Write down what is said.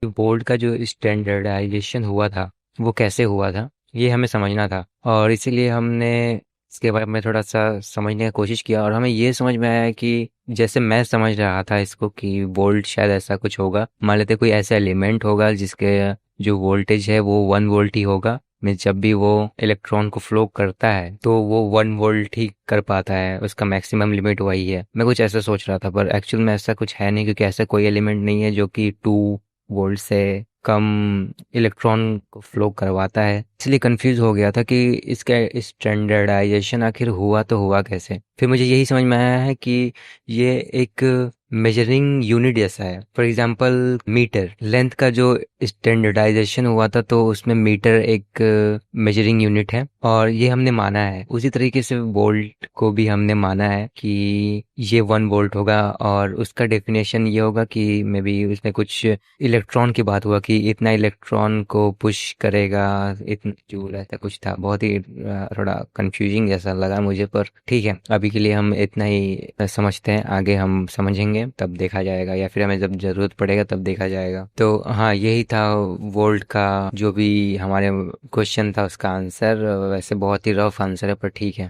Board का जो standardisation हुआ था वो कैसे हुआ था, ये हमें समझना था। और इसीलिए हमने इसके बारे में थोड़ा सा समझने की कोशिश किया, और हमें ये समझ में आया कि जैसे मैं समझ रहा था इसको कि वोल्ट शायद ऐसा कुछ होगा। मान लेते कोई ऐसा एलिमेंट होगा जिसके जो वोल्टेज है वो 1 वोल्ट ही होगा। में जब भी वो इलेक्ट्रॉन को फ्लो करता है तो वो 1 वोल्ट ही कर पाता है, उसका मैक्सिमम लिमिट वही है। मैं कुछ ऐसा सोच रहा था, पर एक्चुअल में ऐसा कुछ है नहीं, क्योंकि ऐसा कोई एलिमेंट नहीं है जो कि 2 वोल्ट से कम इलेक्ट्रॉन को फ्लो करवाता है। इसलिए कंफ्यूज हो गया था कि इसका स्टैंडर्डाइजेशन आखिर हुआ तो हुआ कैसे। फिर मुझे यही समझ में आया है कि ये एक मेजरिंग यूनिट जैसा है। फॉर एग्जांपल मीटर लेंथ का जो स्टैंडर्डाइजेशन हुआ था, तो उसमें मीटर एक मेजरिंग यूनिट है, और ये हमने माना है। उसी तरीके से वोल्ट को भी हमने माना है कि ये 1 वोल्ट होगा, और उसका डेफिनेशन ये होगा कि मे बी उसमें कुछ इलेक्ट्रॉन की बात हुआ कि इतना इलेक्ट्रॉन को पुश करेगा, इतना जूल, ऐसा कुछ था। बहुत ही थोड़ा कंफ्यूजिंग जैसा लगा मुझे, पर ठीक है, अभी के लिए हम इतना ही समझते हैं। आगे हम समझेंगे तब देखा जाएगा, या फिर हमें जब जरूरत पड़ेगा तब देखा जाएगा। तो हाँ, यही था वोल्ट का जो भी हमारे क्वेश्चन था उसका आंसर। वैसे बहुत ही रफ आंसर है, पर ठीक है।